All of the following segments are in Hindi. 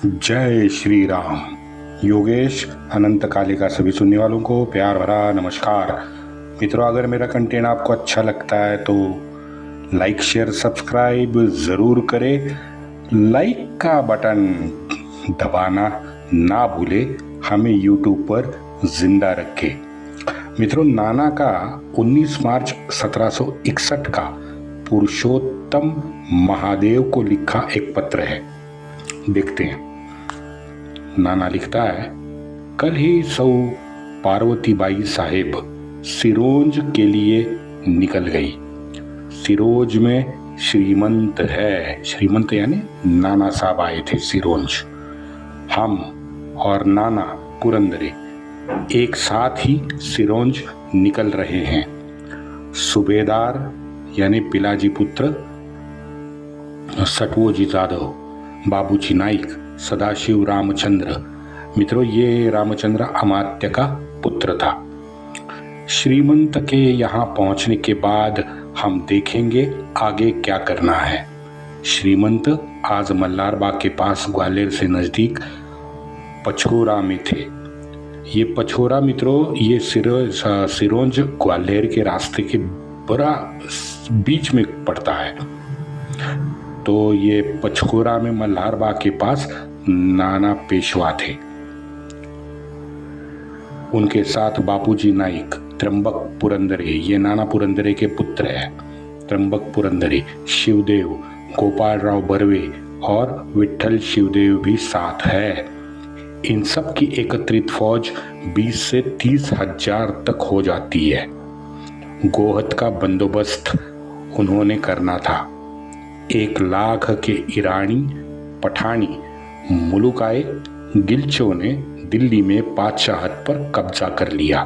जय श्री राम। योगेश अनंत कालिका सभी सुनने वालों को प्यार भरा नमस्कार। मित्रों, अगर मेरा कंटेंट आपको अच्छा लगता है तो लाइक शेयर सब्सक्राइब ज़रूर करें। लाइक का बटन दबाना ना भूले, हमें यूट्यूब पर जिंदा रखे। मित्रों, नाना का 19 मार्च 1761 का पुरुषोत्तम महादेव को लिखा एक पत्र है। देखते हैं। नाना लिखता है, कल ही सौ पार्वतीबाई साहेब सिरोंज के लिए निकल गई। सिरोंज में श्रीमंत है। श्रीमंत यानी नाना साहब आए थे सिरोंज। हम और नाना पुरंदरे एक साथ ही सिरोंज निकल रहे हैं। सूबेदार यानी पिलाजी पुत्र सटवोजी जादव, बाबूजी नाइक, सदाशिव रामचंद्र। मित्रों, ये रामचंद्र अमात्य का पुत्र था। श्रीमंत के यहाँ पहुंचने के बाद हम देखेंगे आगे क्या करना है। श्रीमंत आज मल्हारबाग के पास ग्वालियर से नजदीक पचोरा में थे। ये पचोरा मित्रों, ये सिरोंज ग्वालियर के रास्ते के बड़ा बीच में पड़ता है। तो ये पचकोरा में मल्हारबाग के पास नाना पेशवा थे। उनके साथ बापूजी नाइक, त्र्यंबक पुरंदरे, ये नाना पुरंदरे के पुत्र है। त्र्यंबक पुरंदरे, शिवदेव, गोपाल राव बर्वे और विठल शिवदेव भी साथ है। इन सब की एकत्रित फौज 20 से 30 हजार तक हो जाती है। गोहत का बंदोबस्त उन्होंने करना था। 1 लाख के ईरानी पठानी मुलुक आए। गिलचों ने दिल्ली में बादशाहत पर कब्जा कर लिया।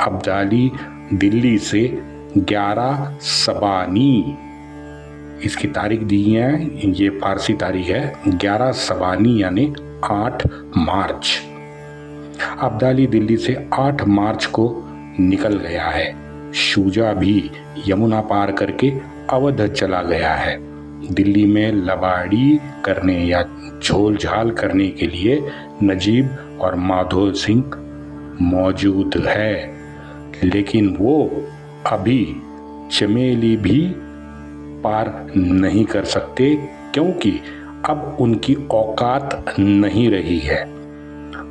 अब्दाली दिल्ली से 11 सबानी, इसकी तारीख दी है, ये फारसी तारीख है, 11 सबानी यानी 8 मार्च। अब्दाली दिल्ली से 8 मार्च को निकल गया है। शुजा भी यमुना पार करके अवध चला गया है। दिल्ली में लबाड़ी करने या झोल झाल करने के लिए नजीब और माधो सिंह मौजूद है, लेकिन वो अभी चमेली भी पार नहीं कर सकते, क्योंकि अब उनकी औकात नहीं रही है।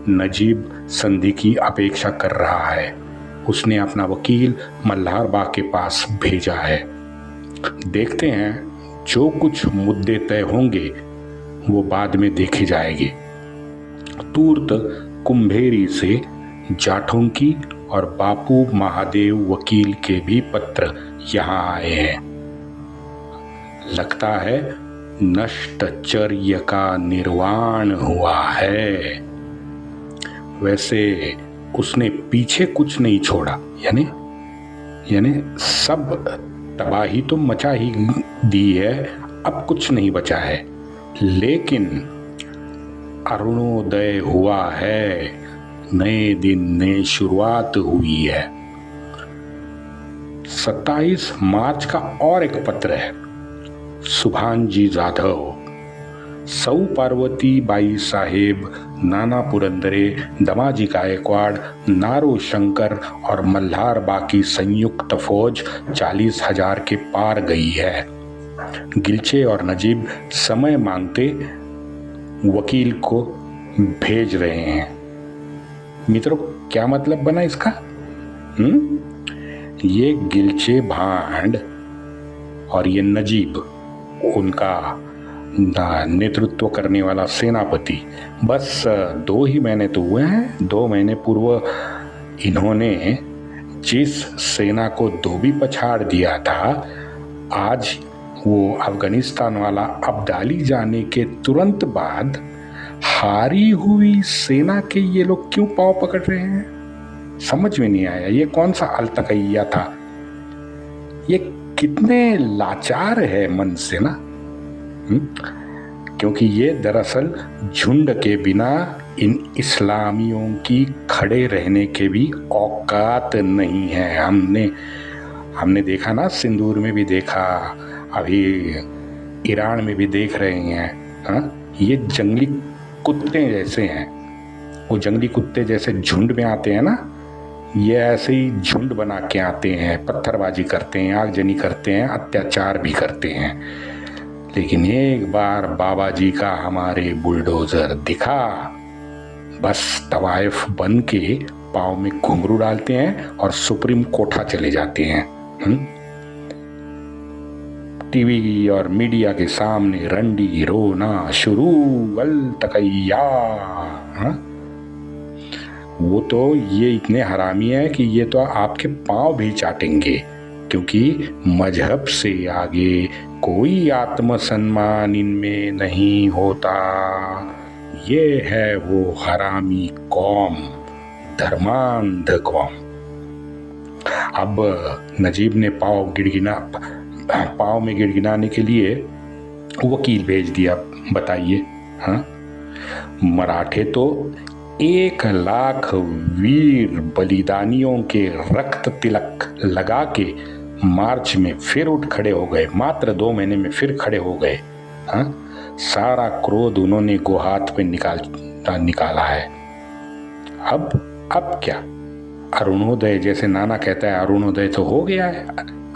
नजीब संधि की अपेक्षा कर रहा है। उसने अपना वकील मल्हारबाग के पास भेजा है। देखते हैं, जो कुछ मुद्दे तय होंगे वो बाद में देखे जाएंगे। तूर्त कुंभेरी से जाठों की और बापू महादेव वकील के भी पत्र यहाँ आए हैं। लगता है नष्टचर्य का निर्वाण हुआ है। वैसे उसने पीछे कुछ नहीं छोड़ा, यानी सब तबाही तो मचा ही दी है, अब कुछ नहीं बचा है। लेकिन अरुणोदय हुआ है, नए दिन ने शुरुआत हुई है। 27 मार्च का और एक पत्र है। सुभानजी जाधव, सौ पार्वती बाई साहेब, नाना पुरंदरे, दमाजी गायकवाड़, नारो शंकर और मल्हारबाग की संयुक्त फौज 40,000 के पार गई है। गिलचे और नजीब समय मांगते वकील को भेज रहे हैं। मित्रों, क्या मतलब बना इसका? ये गिलचे भांड और ये नजीब, उनका नेतृत्व करने वाला सेनापति, बस 2 ही महीने तो हुए हैं। 2 महीने पूर्व इन्होंने जिस सेना को धोबी पछाड़ दिया था, आज वो अफगानिस्तान वाला अब्दाली जाने के तुरंत बाद हारी हुई सेना के ये लोग क्यों पांव पकड़ रहे हैं, समझ में नहीं आया। ये कौन सा अलतकैया था? ये कितने लाचार है मन से ना। क्योंकि ये दरअसल झुंड के बिना इन इस्लामियों की खड़े रहने के भी औकात नहीं है। हमने देखा ना, सिंदूर में भी देखा, अभी ईरान में भी देख रहे हैं। ये जंगली कुत्ते जैसे हैं। वो जंगली कुत्ते जैसे झुंड में आते हैं ना, ये ऐसे ही झुंड बना के आते हैं, पत्थरबाजी करते हैं, आगजनी करते हैं, अत्याचार भी करते हैं। लेकिन एक बार बाबा जी का हमारे बुलडोजर दिखा, बस तवाइफ बन के पाँव में घुंघरू डालते हैं और सुप्रीम कोठा चले जाते हैं। टीवी और मीडिया के सामने रंडी रोना शुरू, अल तकैया। वो तो ये इतने हरामी है कि ये तो आपके पाँव भी चाटेंगे, क्योंकि मजहब से आगे कोई आत्मसम्मान इनमें नहीं होता। ये है वो हरामी कौम, धर्मांध कौम। अब नजीब ने पाँव में गिड़गिड़ाने के लिए वकील भेज दिया। बताइए, हाँ, मराठे तो 1 लाख वीर बलिदानियों के रक्त तिलक लगा के मार्च में फिर उठ खड़े हो गए, मात्र 2 महीने में फिर खड़े हो गए। हाँ, सारा क्रोध उन्होंने गोहात पे निकाला है। अब क्या, अरुणोदय जैसे नाना कहता है, अरुणोदय तो हो गया है,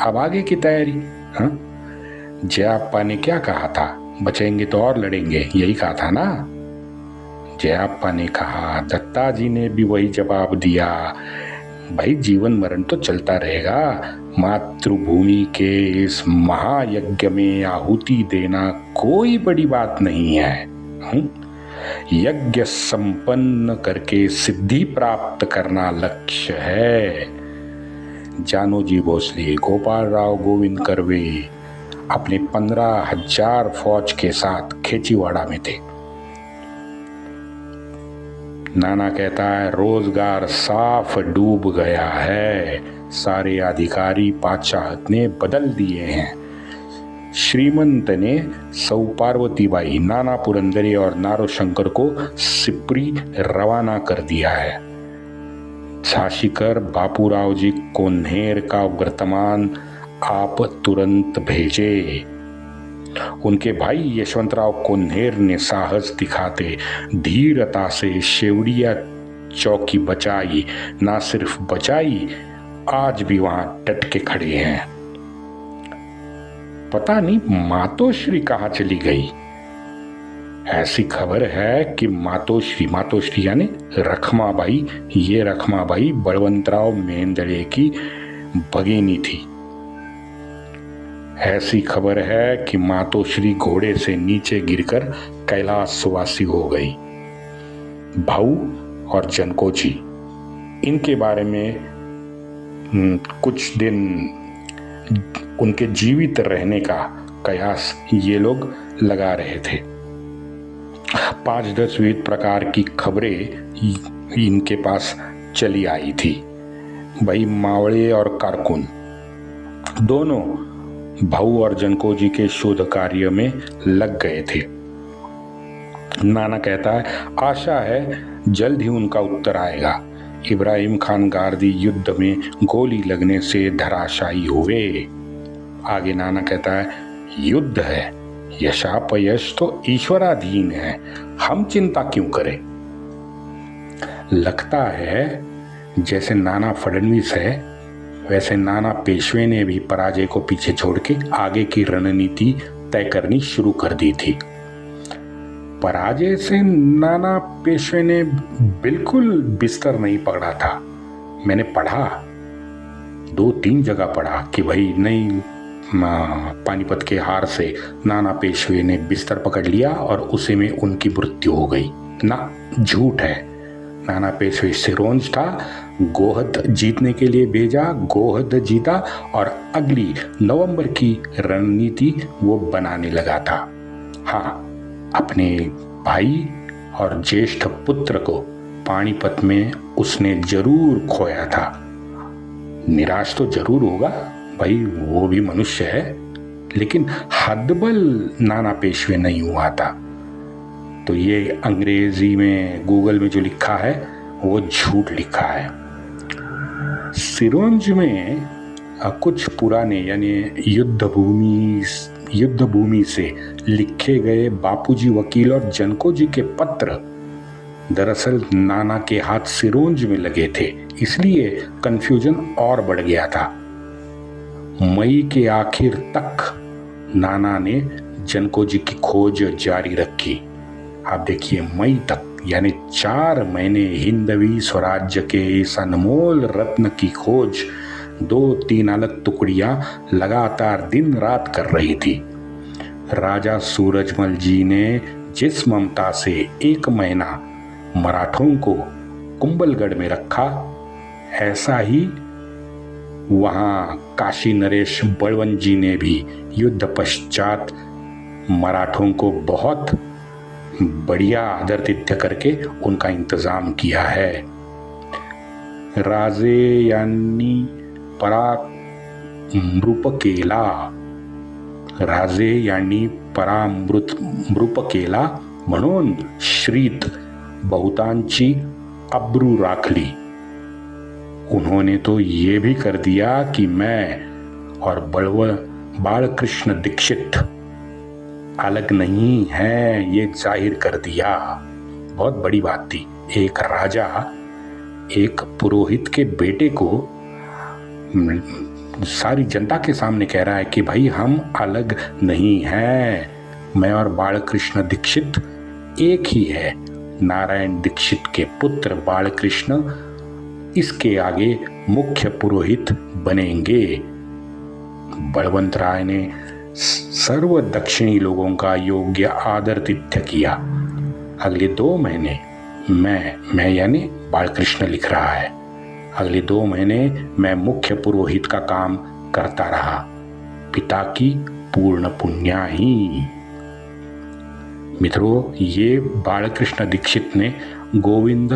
अब आगे की तैयारी। हाँ, जयाप्पा ने क्या कहा था, बचेंगे तो और लड़ेंगे, यही कहा था ना। जयाप्पा ने कहा, दत्ता जी ने भी वही जवाब दिया, भाई जीवन मरण तो चलता रहेगा, मातृभूमि के इस महायज्ञ में आहुति देना कोई बड़ी बात नहीं है। यज्ञ संपन्न करके सिद्धि प्राप्त करना लक्ष्य है। जानोजी भोसले, गोपाल राव गोविंद कर्वे अपने 15,000 फौज के साथ खेचीवाड़ा में थे। नाना कहता है, रोजगार साफ डूब गया है, सारे अधिकारी पाचाहत ने बदल दिए हैं। श्रीमंत ने सौ पार्वतीबाई, नाना पुरंदरे और नारो शंकर को सिपरी रवाना कर दिया है। झांसीकर बापूराव जी कोन्हेर का वर्तमान आप तुरंत भेजे। उनके भाई यशवंतराव कोन्हेर ने साहस दिखाते धीरता से शेवड़िया चौकी बचाई, ना सिर्फ बचाई, आज भी वहां डट के खड़े हैं। पता नहीं मातोश्री कहाँ चली गई। ऐसी खबर है कि मातोश्री यानी रखमाबाई, ये रखमाबाई बलवंतराव मेंदड़े की भगिनी थी। ऐसी खबर है कि मातोश्री घोड़े से नीचे गिरकर कैलाशवासी हो गई। भाऊ और जनकोजी, इनके बारे में कुछ दिन उनके जीवित रहने का कयास ये लोग लगा रहे थे। 5-10 विविध प्रकार की खबरें इनके पास चली आई थी। भाई मावड़े और कारकुन दोनों भाऊ और जनकोजी के शोध कार्य में लग गए थे। नाना कहता है, आशा है जल्द ही उनका उत्तर आएगा। इब्राहिम खान गारदी युद्ध में गोली लगने से धराशायी हुए। आगे नाना कहता है, युद्ध है, यशापयश तो ईश्वराधीन है, हम चिंता क्यों करें। लगता है जैसे नाना फडणवीस है, वैसे नाना पेशवे ने भी पराजय को पीछे छोड़ के आगे की रणनीति तय करनी शुरू कर दी थी। पराजय से नाना पेशवे ने बिल्कुल बिस्तर नहीं पकड़ा था। मैंने पढ़ा, 2-3 जगह पढ़ा कि भाई नहीं, पानीपत के हार से नाना पेशवे ने बिस्तर पकड़ लिया और उसी में उनकी मृत्यु हो गई। ना, झूठ है। नाना पेशवे सिरोंज था, गोहद जीतने के लिए भेजा, गोहद जीता और अगली नवंबर की रणनीति वो बनाने लगा था। हाँ, अपने भाई और ज्येष्ठ पुत्र को पानीपत में उसने जरूर खोया था। निराश तो जरूर होगा भाई, वो भी मनुष्य है, लेकिन हदबल नाना पेशवे नहीं हुआ था। तो ये अंग्रेजी में गूगल में जो लिखा है वो झूठ लिखा है। सिरोंज में कुछ पुराने यानी युद्ध भूमि युद्ध भूमि से लिखे गए बापूजी वकील और जनको जी के पत्र दरअसल नाना के हाथ सिरोंज में लगे थे, इसलिए कंफ्यूजन और बढ़ गया था। मई के आखिर तक नाना ने जनको जी की खोज जारी रखी। आप देखिए, मई तक, यानी 4 महीने हिंदवी स्वराज्य के इस अनमोल रत्न की खोज 2-3 अलग टुकड़ियां लगातार दिन रात कर रही थी। राजा सूरजमल जी ने जिस ममता से 1 महीना मराठों को कुंभलगढ़ में रखा, ऐसा ही वहां काशी नरेश बलवंत जी ने भी युद्ध पश्चात मराठों को बहुत बढ़िया आदरातिथ्य करके उनका इंतजाम किया है। राजे यानी परामृपकेला, राजे यांनी परामृपकेला म्हणून श्रीत बहुतांची अब्रू राखली। उन्होंने तो ये भी कर दिया कि मैं और बालकृष्ण दीक्षित अलग नहीं है, ये जाहिर कर दिया। बहुत बड़ी बात थी। एक राजा एक पुरोहित के बेटे को सारी जनता के सामने कह रहा है कि भाई हम अलग नहीं हैं, मैं और बालकृष्ण दीक्षित एक ही है। नारायण दीक्षित के पुत्र बालकृष्ण इसके आगे मुख्य पुरोहित बनेंगे। बलवंत राय ने सर्व दक्षिणी लोगों का योग्य आदरातिथ्य किया। अगले 2 महीने मैं यानी बालकृष्ण लिख रहा है, अगले 2 महीने मैं मुख्य पुरोहित का काम करता रहा। पिता की पूर्ण पुण्याही। मित्रों, ये बालकृष्ण दीक्षित ने गोविंद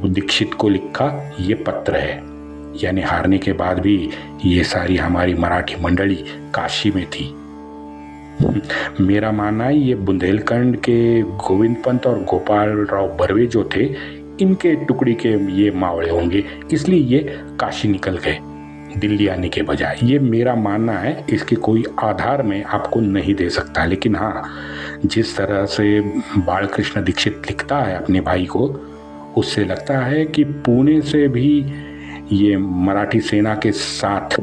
दीक्षित को लिखा ये पत्र है। यानी हारने के बाद भी ये सारी हमारी मराठी मंडली काशी में थी। मेरा मानना है ये बुंदेलखंड के गोविंद पंत और गोपाल राव बर्वे जो थे, इनके टुकड़ी के ये मावड़े होंगे, इसलिए ये काशी निकल गए दिल्ली आने के बजाय। ये मेरा मानना है, इसके कोई आधार मैं आपको नहीं दे सकता। लेकिन हाँ, जिस तरह से बालकृष्ण दीक्षित लिखता है अपने भाई को, उससे लगता है कि पुणे से भी ये मराठी सेना के साथ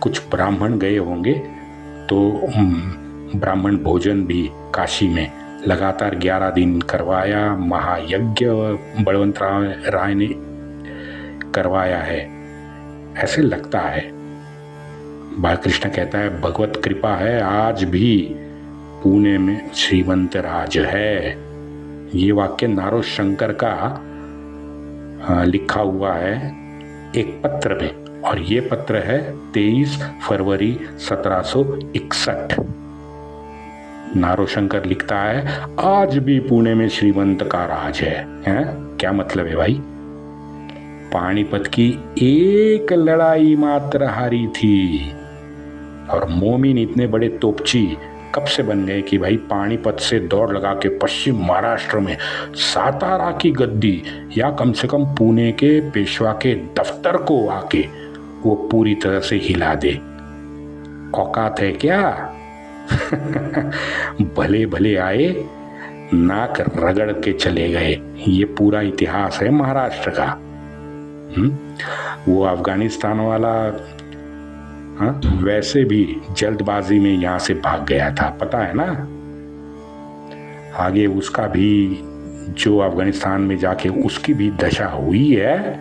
कुछ ब्राह्मण गए होंगे, तो ब्राह्मण भोजन भी काशी में लगातार 11 दिन करवाया। महायज्ञ बलवंत राय ने करवाया है, ऐसे लगता है। बालकृष्ण कहता है, भगवत कृपा है आज भी पुणे में श्रीमंत राज है। ये वाक्य नारो शंकर का लिखा हुआ है एक पत्र में, और ये पत्र है 23 फरवरी 1761। नारो शंकर लिखता है, आज भी पुणे में श्रीमंत का राज है। क्या मतलब है भाई? पानीपत की एक लड़ाई मात्र हारी थी, और मोमिन इतने बड़े तोपची कब से बन गए कि भाई पानीपत से दौड़ लगा के पश्चिम महाराष्ट्र में सातारा की गद्दी या कम से कम पुणे के पेशवा के दफ्तर को आके वो पूरी तरह से हिला दे। औकात है क्या? भले भले आए, नाक रगड़ के चले गए। ये पूरा इतिहास है महाराष्ट्र का। वो अफगानिस्तान वाला वैसे भी जल्दबाजी में यहां से भाग गया था, पता है ना। आगे उसका भी जो अफगानिस्तान में जाके उसकी भी दशा हुई है,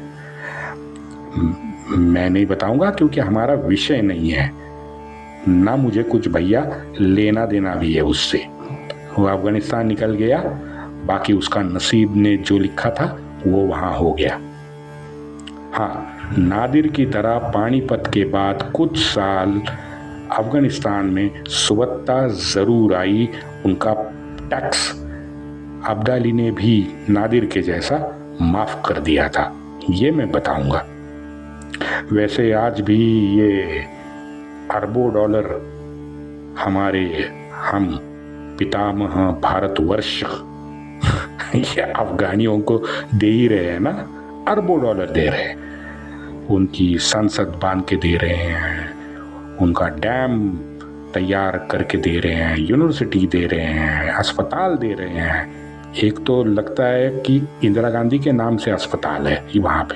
मैं नहीं बताऊंगा क्योंकि हमारा विषय नहीं है ना। मुझे कुछ भैया लेना देना भी है उससे। वो अफगानिस्तान निकल गया, बाकी उसका नसीब ने जो लिखा था वो वहां हो गया। हाँ, नादिर की तरह पानीपत के बाद कुछ साल अफगानिस्तान में सुबत्ता जरूर आई। उनका टैक्स अब्दाली ने भी नादिर के जैसा माफ कर दिया था, ये मैं बताऊंगा। वैसे आज भी ये अरबों डॉलर हमारे हम पितामह भारतवर्ष ये अफगानियों को दे ही रहे हैं ना, अरबों डॉलर दे रहे हैं। उनकी संसद बांध के दे रहे हैं, उनका डैम तैयार करके दे रहे हैं, यूनिवर्सिटी दे रहे हैं, अस्पताल दे रहे हैं। एक तो लगता है कि इंदिरा गांधी के नाम से अस्पताल है ये वहां पे,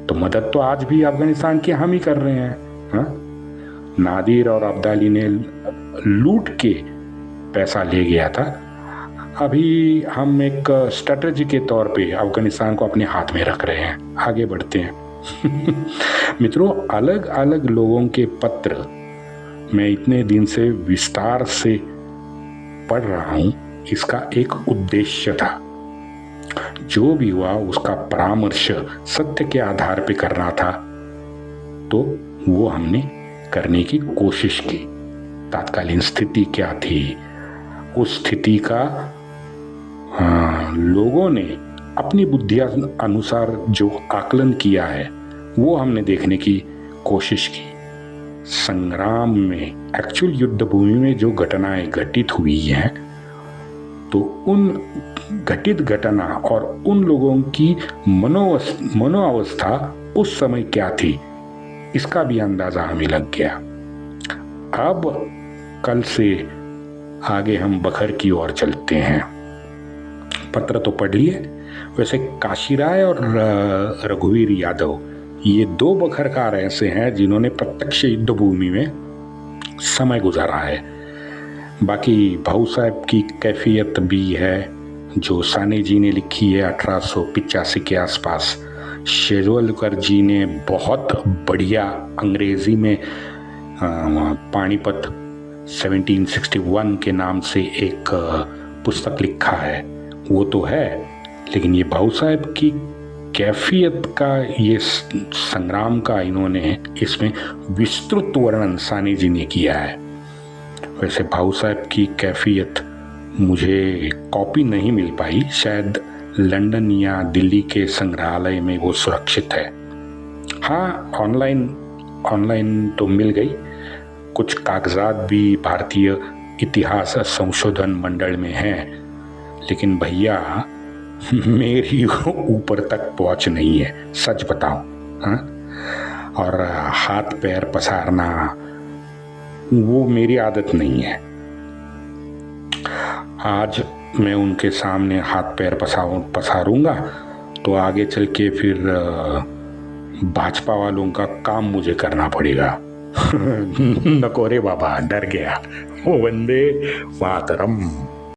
तो मदद तो आज भी अफगानिस्तान की हम ही कर रहे हैं। हा? नादिर और अब्दाली ने लूट के पैसा ले गया था, अभी हम एक स्ट्रेटजी के तौर पे अफगानिस्तान को अपने हाथ में रख रहे हैं, आगे बढ़ते हैं। मित्रों, अलग अलग लोगों के पत्र मैं इतने दिन से विस्तार से पढ़ रहा हूं, इसका एक उद्देश्य था। जो भी हुआ उसका परामर्श सत्य के आधार पे करना था, तो वो हमने करने की कोशिश की। तात्कालीन स्थिति क्या थी, उस स्थिति का लोगों ने अपनी बुद्धि अनुसार जो आकलन किया है वो हमने देखने की कोशिश की। संग्राम में, एक्चुअल युद्ध भूमि में जो घटनाएं घटित हुई हैं, तो उन घटित घटना और उन लोगों की मनोअवस्था उस समय क्या थी, इसका भी अंदाजा हमें लग गया। अब कल से आगे हम बखर की ओर चलते हैं। पत्र तो पढ़ लिए। वैसे काशी राय और रघुवीर यादव ये दो बखरकार ऐसे हैं जिन्होंने प्रत्यक्ष युद्ध भूमि में समय गुजारा है। बाकी भाऊ साहब की कैफियत भी है जो साने जी ने लिखी है 1885 के आसपास। शेजवलकर जी ने बहुत बढ़िया अंग्रेजी में पानीपत 1761 के नाम से एक पुस्तक लिखा है, वो तो है, लेकिन ये भाऊ साहब की कैफियत का, ये संग्राम का इन्होंने इसमें विस्तृत वर्णन साने जी ने किया है। वैसे भाऊ साहब की कैफियत मुझे कॉपी नहीं मिल पाई, शायद लंदन या दिल्ली के संग्रहालय में वो सुरक्षित है। हाँ, ऑनलाइन तो मिल गई। कुछ कागजात भी भारतीय इतिहास संशोधन मंडल में हैं, लेकिन भैया मेरी ऊपर तक पहुंच नहीं है, सच बताऊं। हाँ? और हाथ पैर पसारना वो मेरी आदत नहीं है। आज मैं उनके सामने हाथ पैर पसारूंगा तो आगे चल के फिर भाजपा वालों का काम मुझे करना पड़ेगा। नको रे बाबा, डर गया। वंदे मातरम।